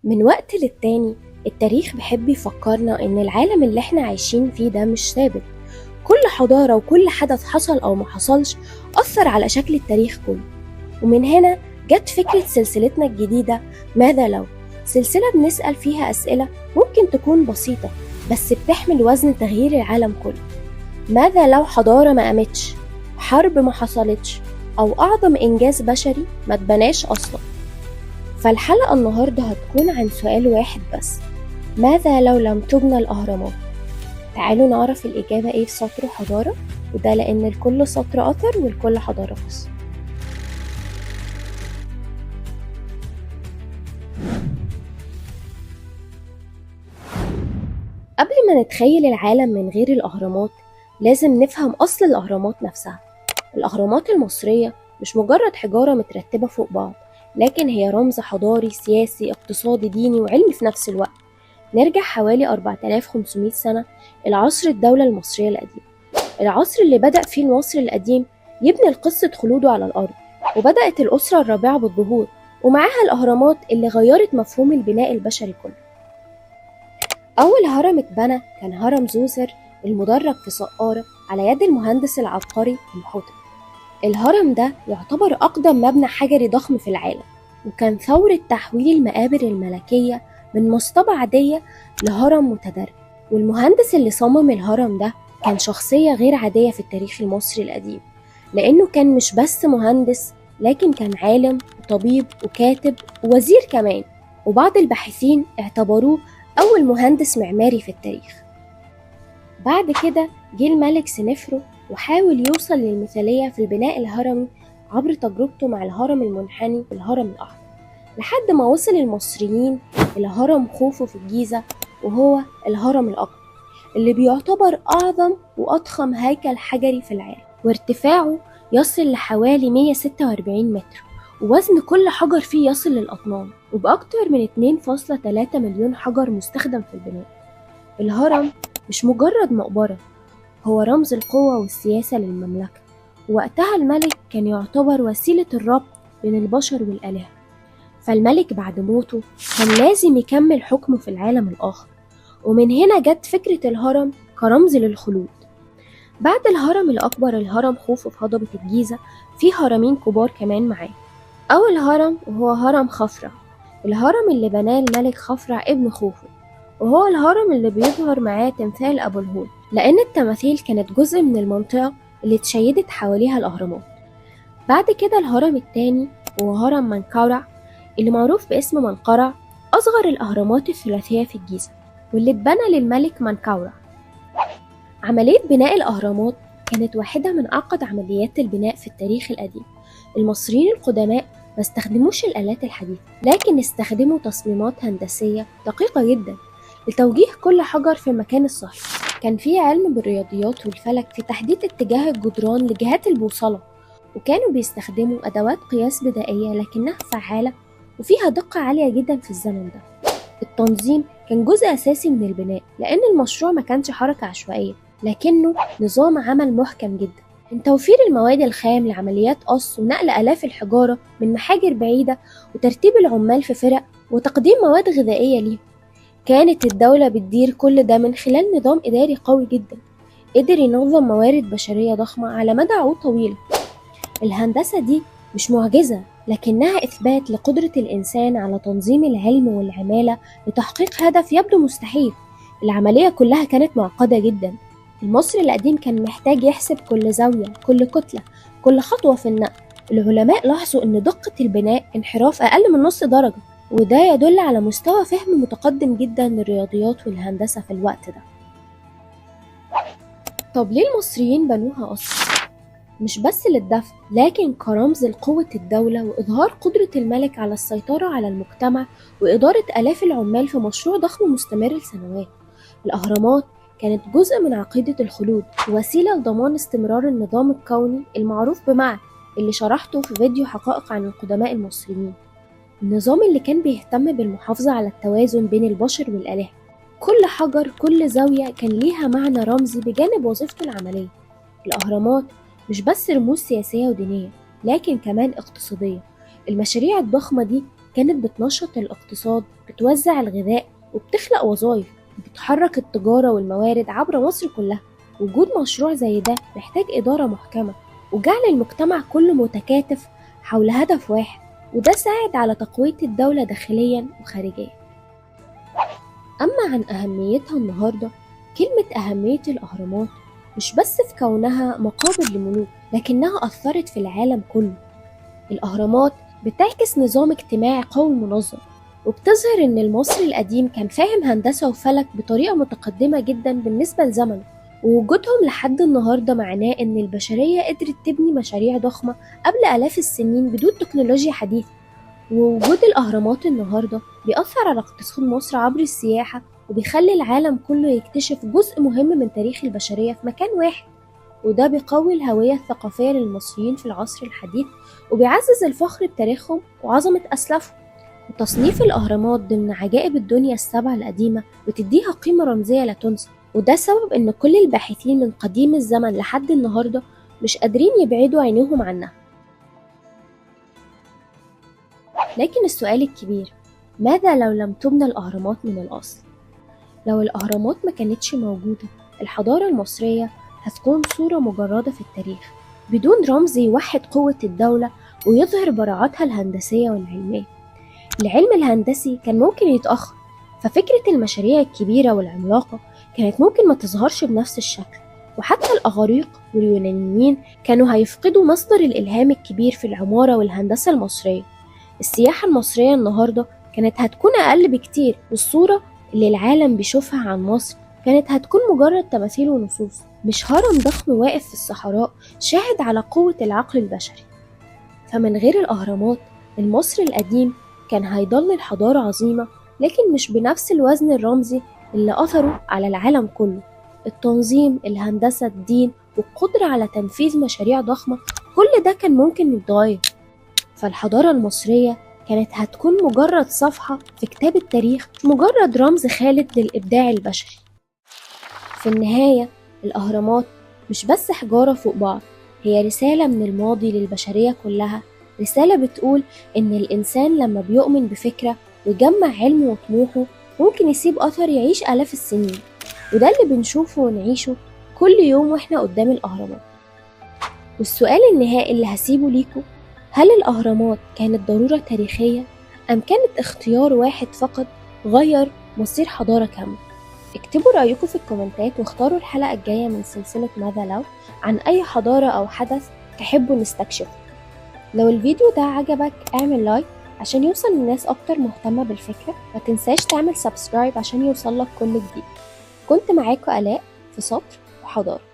من وقت للتاني التاريخ بيحب يفكرنا إن العالم اللي احنا عايشين فيه ده مش ثابت. كل حضارة وكل حدث حصل أو ما حصلش أثر على شكل التاريخ كله. ومن هنا جت فكرة سلسلتنا الجديدة ماذا لو، سلسلة بنسأل فيها أسئلة ممكن تكون بسيطة بس بتحمل وزن تغيير العالم كله. ماذا لو حضارة ما قامتش، حرب ما حصلتش، أو أعظم إنجاز بشري ما اتبناش أصلا؟ فالحلقة النهاردة هتكون عن سؤال واحد بس: ماذا لو لم تبنى الأهرامات؟ تعالوا نعرف الإجابة إيه في سطر حضارة، وده لأن لكل سطر أثر ولكل حضارة قصة. قبل ما نتخيل العالم من غير الأهرامات لازم نفهم أصل الأهرامات نفسها. الأهرامات المصرية مش مجرد حجارة مترتبة فوق بعض، لكن هي رمز حضاري سياسي اقتصادي ديني وعلمي في نفس الوقت. نرجع حوالي 4500 سنة إلى عصر الدولة المصرية القديمة، العصر اللي بدأ فيه المصري القديم يبني قصة خلوده على الأرض، وبدأت الأسرة الرابعة بالظهور ومعاها الأهرامات اللي غيرت مفهوم البناء البشري كله. أول هرم اتبنى كان هرم زوسر المدرج في سقارة على يد المهندس العبقري محوتب. الهرم ده يعتبر أقدم مبنى حجري ضخم في العالم، وكان ثورة تحويل المقابر الملكية من مصطبة عادية لهرم متدرج. والمهندس اللي صمم الهرم ده كان شخصية غير عادية في التاريخ المصري القديم، لأنه كان مش بس مهندس، لكن كان عالم وطبيب وكاتب ووزير كمان، وبعض الباحثين اعتبروه أول مهندس معماري في التاريخ. بعد كده جه الملك سنفرو وحاول يوصل للمثالية في البناء الهرمي عبر تجربته مع الهرم المنحني والهرم الأحمر، لحد ما وصل المصريين إلى هرم خوفو في الجيزة، وهو الهرم الأكبر اللي بيعتبر أعظم وأضخم هيكل حجري في العالم، وارتفاعه يصل لحوالي 146 متر، ووزن كل حجر فيه يصل للأطنان، وبأكتر من 2.3 مليون حجر مستخدم في البناء. الهرم مش مجرد مقبرة، هو رمز القوة والسياسة للمملكة، ووقتها الملك كان يعتبر وسيلة الربط بين البشر والآلهة. فالملك بعد موته كان لازم يكمل حكمه في العالم الآخر، ومن هنا جت فكرة الهرم كرمز للخلود. بعد الهرم الأكبر الهرم خوفو في هضبة الجيزة في هرمين كبار كمان معاه. أول هرم وهو هرم خفرع، الهرم اللي بناه الملك خفرع ابن خوفو، وهو الهرم اللي بيظهر معاه تمثال أبو الهول، لأن التماثيل كانت جزء من المنطقة اللي اتشيدت حواليها الأهرامات. بعد كده الهرم التاني وهو هرم منقورع اللي معروف باسم منقرع، أصغر الأهرامات الثلاثية في الجيزة، واللي اتبنى للملك منقورع. عملية بناء الأهرامات كانت واحدة من أعقد عمليات البناء في التاريخ القديم. المصريين القدماء ما استخدموش الآلات الحديثة، لكن استخدموا تصميمات هندسية دقيقة جدا لتوجيه كل حجر في المكان الصحيح. كان في علم بالرياضيات والفلك في تحديد اتجاه الجدران لجهات البوصلة، وكانوا بيستخدموا أدوات قياس بدائية لكنها فعالة وفيها دقة عالية جدا في الزمن ده. التنظيم كان جزء أساسي من البناء، لأن المشروع ما كانش حركة عشوائية، لكنه نظام عمل محكم جدا، من توفير المواد الخام لعمليات قص ونقل آلاف الحجارة من محاجر بعيدة، وترتيب العمال في فرق، وتقديم مواد غذائية ليهم. كانت الدولة بتدير كل ده من خلال نظام إداري قوي جدا قدر ينظم موارد بشرية ضخمة على مدى عقود طويلة. الهندسة دي مش معجزة، لكنها إثبات لقدرة الإنسان على تنظيم العلم والعمالة لتحقيق هدف يبدو مستحيل. العملية كلها كانت معقدة جدا. المصري القديم كان محتاج يحسب كل زاوية، كل كتلة، كل خطوة في النقل. العلماء لاحظوا إن دقة البناء انحراف أقل من نص درجة، وده يدل على مستوى فهم متقدم جدا للرياضيات والهندسة في الوقت ده. طب ليه المصريين بنوها أصلا؟ مش بس للدفع، لكن كرمز لقوة الدولة وإظهار قدرة الملك على السيطرة على المجتمع وإدارة آلاف العمال في مشروع ضخم مستمر لسنوات. الأهرامات كانت جزء من عقيدة الخلود، ووسيلة لضمان استمرار النظام الكوني المعروف بمعا اللي شرحته في فيديو حقائق عن القدماء المصريين. النظام اللي كان بيهتم بالمحافظة على التوازن بين البشر والآلهة. كل حجر، كل زاوية كان ليها معنى رمزي بجانب وظيفته العملية. الأهرامات مش بس رموز سياسية ودينية، لكن كمان اقتصادية. المشاريع الضخمة دي كانت بتنشط الاقتصاد، بتوزع الغذاء، وبتخلق وظائف، وبتحرك التجارة والموارد عبر مصر كلها. وجود مشروع زي ده محتاج إدارة محكمة، وجعل المجتمع كله متكاتف حول هدف واحد، وده ساعد على تقوية الدولة داخليا وخارجيا. أما عن أهميتها النهاردة، كلمة أهمية الأهرامات مش بس في كونها مقابر لملوك، لكنها أثرت في العالم كله. الأهرامات بتعكس نظام اجتماعي قوي منظم، وبتظهر إن المصري القديم كان فاهم هندسة وفلك بطريقة متقدمة جدا بالنسبة لزمنه. ووجودهم لحد النهاردة معناه إن البشرية قدرت تبني مشاريع ضخمة قبل آلاف السنين بدون تكنولوجيا حديثة. ووجود الأهرامات النهاردة بيأثر على اقتصاد مصر عبر السياحة، وبيخلي العالم كله يكتشف جزء مهم من تاريخ البشرية في مكان واحد. وده بيقوي الهوية الثقافية للمصريين في العصر الحديث، وبيعزز الفخر بتاريخهم وعظمة أسلافهم. وتصنيف الأهرامات ضمن عجائب الدنيا السبع القديمة بتديها قيمة رمزية لا تنسى، وده سبب إن كل الباحثين من قديم الزمن لحد النهاردة مش قادرين يبعدوا عينيهم عنها. لكن السؤال الكبير، ماذا لو لم تبنى الأهرامات من الأصل؟ لو الأهرامات ما كانتش موجودة، الحضارة المصرية هتكون صورة مجردة في التاريخ، بدون رمز يوحد قوة الدولة ويظهر براعتها الهندسية والعلمية. العلم الهندسي كان ممكن يتأخر، ففكرة المشاريع الكبيرة والعملاقة كانت ممكن ما تظهرش بنفس الشكل، وحتى الأغاريق واليونانيين كانوا هيفقدوا مصدر الإلهام الكبير في العمارة والهندسة المصرية. السياحة المصرية النهاردة كانت هتكون أقل بكتير، والصورة اللي العالم بيشوفها عن مصر كانت هتكون مجرد تماثيل ونصوص، مش هرم ضخم واقف في الصحراء شاهد على قوة العقل البشري. فمن غير الأهرامات، المصري القديم كان هيضل الحضارة عظيمة، لكن مش بنفس الوزن الرمزي اللي أثره على العالم كله. التنظيم، الهندسة، الدين، والقدرة على تنفيذ مشاريع ضخمة، كل ده كان ممكن يتغير. فالحضارة المصرية كانت هتكون مجرد صفحة في كتاب التاريخ، مجرد رمز خالد للإبداع البشري. في النهاية، الأهرامات مش بس حجارة فوق بعض، هي رسالة من الماضي للبشرية كلها، رسالة بتقول إن الإنسان لما بيؤمن بفكرة ويجمع علمه وطموحه ممكن يسيب أثر يعيش آلاف السنين. وده اللي بنشوفه ونعيشه كل يوم وإحنا قدام الأهرامات. والسؤال النهائي اللي هسيبه ليكوا، هل الأهرامات كانت ضرورة تاريخية أم كانت اختيار واحد فقط غير مصير حضارة كاملة؟ اكتبوا رأيكم في الكومنتات، واختاروا الحلقة الجاية من سلسلة ماذا لو عن أي حضارة أو حدث تحبوا نستكشفه. لو الفيديو ده عجبك اعمل لايك عشان يوصل للناس أكتر مهتمة بالفكرة، ما تنساش تعمل سبسكرايب عشان يوصلك كل جديد. كنت معاكم آلاء في سطر وحضارة.